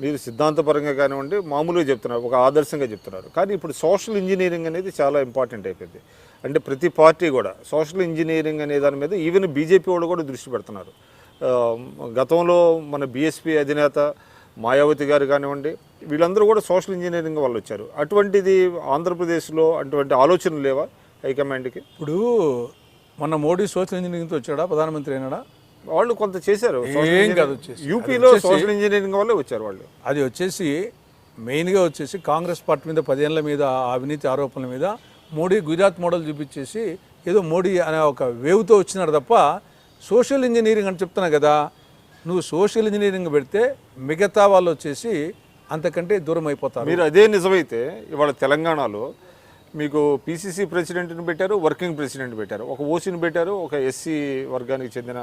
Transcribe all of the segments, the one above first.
మీరు సిద్ధాంతపరంగా కానివ్వండి మామూలుగా చెప్తున్నారు, ఒక ఆదర్శంగా చెప్తున్నారు. కానీ ఇప్పుడు సోషల్ ఇంజనీరింగ్ అనేది చాలా ఇంపార్టెంట్ అయిపోయింది. అంటే ప్రతి పార్టీ కూడా సోషల్ ఇంజనీరింగ్ అనే దాని మీద ఈవెన్ బీజేపీ వాళ్ళు కూడా దృష్టి పెడుతున్నారు. గతంలో మన బీఎస్పీ అధినేత మాయావతి గారు కానివ్వండి, వీళ్ళందరూ కూడా సోషల్ ఇంజనీరింగ్ వాళ్ళు వచ్చారు. అటువంటిది ఆంధ్రప్రదేశ్లో అటువంటి ఆలోచనలు లేవా హైకమాండ్కి? ఇప్పుడు మొన్న మోడీ సోషల్ ఇంజనీరింగ్తో వచ్చాడా, ప్రధానమంత్రి అయినాడా? వాళ్ళు కొంత చేశారు. ఏం కాదు, వచ్చేసి యూపీలో సోషల్ ఇంజనీరింగ్ వాళ్ళే వచ్చారు వాళ్ళు. అది వచ్చేసి మెయిన్గా వచ్చేసి కాంగ్రెస్ పార్టీ మీద 10 ఏళ్ల మీద అవినీతి ఆరోపణల మీద మోడీ గుజరాత్ మోడల్ చూపించేసి ఏదో మోడీ అనే ఒక వేవ్తో వచ్చినాడు తప్ప సోషల్ ఇంజనీరింగ్ అని చెప్తున్నా కదా. నువ్వు సోషల్ ఇంజనీరింగ్ పెడితే మిగతా వాళ్ళు వచ్చేసి అంతకంటే దూరం అయిపోతారు. మీరు అదే నిజమైతే ఇవాళ తెలంగాణలో మీకు పీసీసీ ప్రెసిడెంట్ని పెట్టారు, వర్కింగ్ ప్రెసిడెంట్ పెట్టారు, ఒక ఓసీని పెట్టారు, ఒక ఎస్సీ వర్గానికి చెందిన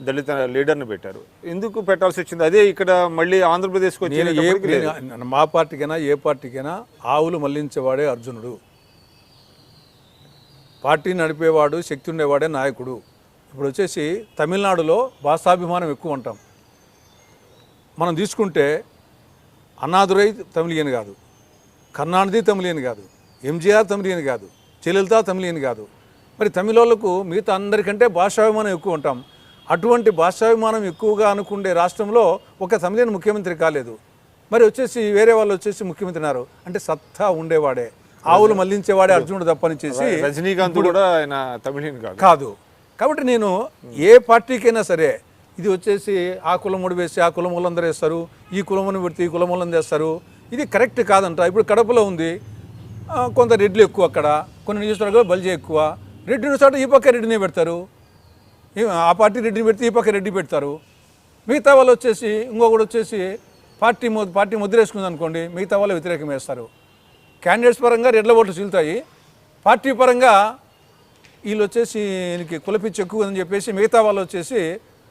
దళిత లీడర్ని పెట్టారు. ఎందుకు పెట్టాల్సి వచ్చింది? అదే ఇక్కడ మళ్ళీ ఆంధ్రప్రదేశ్కి వచ్చి మా పార్టీకైనా ఏ పార్టీకైనా ఆవులు మళ్లించేవాడే అర్జునుడు, పార్టీ నడిపేవాడు శక్తి ఉండేవాడే నాయకుడు. ఇప్పుడు వచ్చేసి తమిళనాడులో భాషాభిమానం ఎక్కువ ఉంటాం. మనం తీసుకుంటే అన్నాదురై తమిళియన్ కాదు, కరుణానిధి తమిళియన్ కాదు, ఎంజీఆర్ తమిళియన్ కాదు, జయలలిత తమిళియన్ కాదు. మరి తమిళోళ్ళకు మిగతా అందరికంటే భాషాభిమానం ఎక్కువ ఉంటాం. అటువంటి భాషాభిమానం ఎక్కువగా అనుకుండే రాష్ట్రంలో ఒక తమిళియన్ ముఖ్యమంత్రి కాలేదు. మరి వచ్చేసి వేరే వాళ్ళు వచ్చేసి ముఖ్యమంత్రి అన్నారు అంటే సత్తా ఉండేవాడే, ఆవులు మళ్లించేవాడే అర్జునుడు తప్పని చేసి రజనీకాంత్ కూడా ఆయన తమిళియన్ కాదు. కాబట్టి నేను ఏ పార్టీకైనా సరే ఇది వచ్చేసి ఆ కులం ముడి వేసి ఆ కులం వాళ్ళందరూ వేస్తారు, ఈ కులమును పెడితే ఈ కులం వాళ్ళని చేస్తారు, ఇది కరెక్ట్ కాదంట. ఇప్పుడు కడపలో ఉంది, కొంత రెడ్లు ఎక్కువ, అక్కడ కొన్ని నియోజకవర్గాలు బల్జీ ఎక్కువ. రెడ్డిని చోట ఈ పక్క రెడ్డినే పెడతారు, ఆ పార్టీ రెడ్డిని పెడితే ఈ పక్క రెడ్డి పెడతారు. మిగతా వాళ్ళు వచ్చేసి ఇంకొకటి వచ్చేసి పార్టీ ముద్రేసుకుంది అనుకోండి, మిగతా వాళ్ళు వ్యతిరేకం వేస్తారు. క్యాండిడేట్స్ పరంగా రెడ్ల ఓట్లు చీలుతాయి, పార్టీ పరంగా వీళ్ళు వచ్చేసి ఈయనకి కులపిచ్చి ఎక్కువ అని చెప్పేసి మిగతా వాళ్ళు వచ్చేసి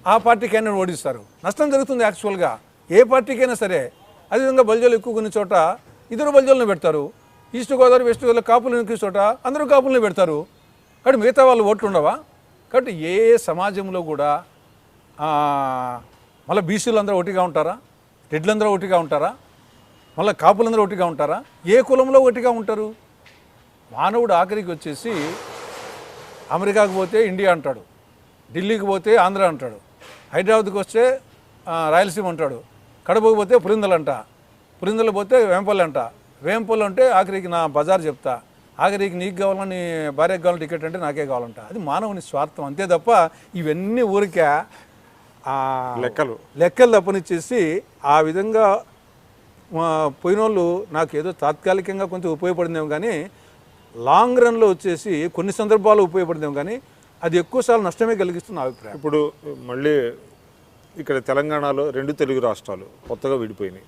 ఆ పార్టీ క్యాండిడేట్ ఓడిస్తారు. నష్టం జరుగుతుంది యాక్చువల్గా ఏ పార్టీకైనా సరే. అదేవిధంగా బల్జోలు ఎక్కువ కొన్ని చోట ఇద్దరు బల్జోలను పెడతారు, ఈస్ట్ గోదావరి వెస్ట్ గోదావరి కాపులు ఎక్కువ చోట అందరూ కాపులను పెడతారు. కాబట్టి మిగతా వాళ్ళు ఓట్లు ఉండవా? కాబట్టి ఏ సమాజంలో కూడా మళ్ళీ బీసీలు అందరూ ఒకటిగా ఉంటారా, రెడ్లందరూ ఒకటిగా ఉంటారా, మళ్ళీ కాపులందరూ ఒకటిగా ఉంటారా? ఏ కులంలో ఒకటిగా ఉంటారు? మానవుడు ఆఖరికి వచ్చేసి అమెరికాకు పోతే ఇండియా అంటాడు, ఢిల్లీకి పోతే ఆంధ్ర అంటాడు, హైదరాబాద్కి వస్తే రాయలసీమ అంటాడు, కడపకు పోతే పురిందలు అంట, పురిందలు పోతే వేంపల్లి అంట, వేంపల్లి అంటే ఆఖరికి నా బజార్ చెప్తా, ఆఖరికి నీకు కావాలని భార్యకు కావాలని టికెట్ అంటే నాకే కావాలంట. అది మానవుని స్వార్థం అంతే తప్ప ఇవన్నీ ఊరికే లెక్కలు తప్పనిచ్చేసి ఆ విధంగా పోయిన వాళ్ళు నాకు ఏదో తాత్కాలికంగా కొంచెం ఉపయోగపడిందేమో కానీ లాంగ్ రన్లో వచ్చేసి కొన్ని సందర్భాల్లో ఉపయోగపడిందేమో కానీ అది ఎక్కువసార్లు నష్టమే కలిగిస్తున్న అభిప్రాయం. ఇప్పుడు మళ్ళీ ఇక్కడ తెలంగాణలో 2 తెలుగు రాష్ట్రాలు కొత్తగా విడిపోయినాయి.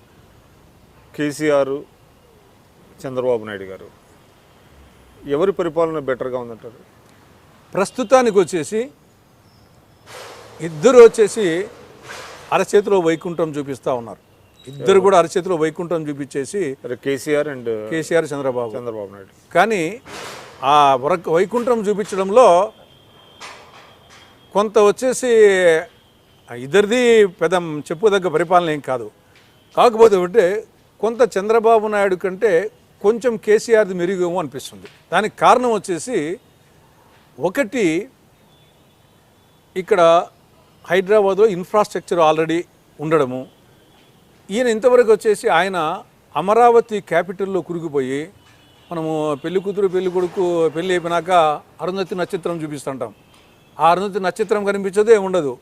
కేసీఆర్, చంద్రబాబు నాయుడు గారు, ఎవరి పరిపాలన బెటర్గా ఉందంటారు? ప్రస్తుతానికి వచ్చేసి ఇద్దరు వచ్చేసి అరచేతిలో వైకుంఠం చూపిస్తూ ఉన్నారు. ఇద్దరు కూడా అరచేతిలో వైకుంఠం చూపించేసి కేసీఆర్ చంద్రబాబు నాయుడు. కానీ ఆ వైకుంఠం చూపించడంలో కొంత వచ్చేసి ఇద్దరిది పెద్ద చెప్పుదగ్గ పరిపాలన ఏం కాదు. కాకపోతే అంటే కొంత చంద్రబాబు నాయుడు కంటే కొంచెం కేసీఆర్ది మెరుగేమో అనిపిస్తుంది. దానికి కారణం వచ్చేసి ఒకటి, ఇక్కడ హైదరాబాద్లో ఇన్ఫ్రాస్ట్రక్చర్ ఆల్రెడీ ఉండడము. ఈయన ఇంతవరకు వచ్చేసి ఆయన అమరావతి క్యాపిటల్లో కురిగిపోయి మనము పెళ్లి కూతురు పెళ్లి కొడుకు పెళ్ళి అయిపోయినాక అరుంధతి నక్షత్రం చూపిస్తుంటాం. ఆ అరుంధతి నక్షత్రం కనిపించదే ఉండదు.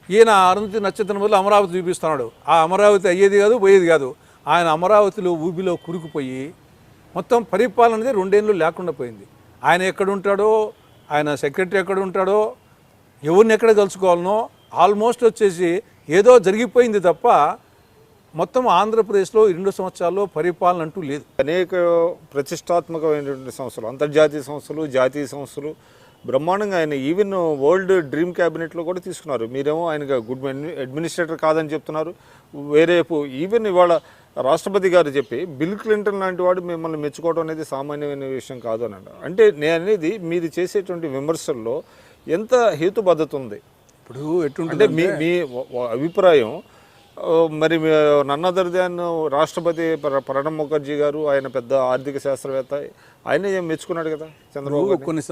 ఈయన అరుంధతి నక్షత్రం వల్ల అమరావతి చూపిస్తున్నాడు. ఆ అమరావతి అయ్యేది కాదు, పోయేది కాదు. ఆయన అమరావతిలో ఊబిలో కురికిపోయి మొత్తం పరిపాలన అనేది 2 ఏళ్ళు లేకుండా పోయింది. ఆయన ఎక్కడుంటాడో, ఆయన సెక్రటరీ ఎక్కడ ఉంటాడో, ఎవరిని ఎక్కడ కలుసుకోవాలనో ఆల్మోస్ట్ వచ్చేసి ఏదో జరిగిపోయింది తప్ప మొత్తం ఆంధ్రప్రదేశ్లో 2 సంవత్సరాల్లో పరిపాలన అంటూ లేదు. అనేక ప్రతిష్టాత్మకమైనటువంటి సంస్థలు, అంతర్జాతీయ సంస్థలు, జాతీయ సంస్థలు బ్రహ్మాండంగా ఆయన ఈవెన్ వరల్డ్ డ్రీమ్ క్యాబినెట్లో కూడా తీసుకున్నారు. మీరేమో ఆయన గుడ్ అడ్మినిస్ట్రేటర్ కాదని చెప్తున్నారు. వేరేపు ఈవెన్ ఇవాళ రాష్ట్రపతి గారు చెప్పి బిల్ క్లింటన్ లాంటి వాడు మిమ్మల్ని మెచ్చుకోవడం అనేది సామాన్యమైన విషయం కాదు అని అంటే నేను అనేది మీరు చేసేటువంటి విమర్శల్లో ఎంత హేతుబద్ధత ఉంది? ఇప్పుడు ఎట్టుంటే మీ అభిప్రాయం మరి నన్ అదర్ దాన్ రాష్ట్రపతి ప్రణబ్ ముఖర్జీ గారు, ఆయన పెద్ద ఆర్థిక శాస్త్రవేత్త, ఆయనే మెచ్చుకున్నాడు కదా చంద్రబాబు గారిని. కొన్ని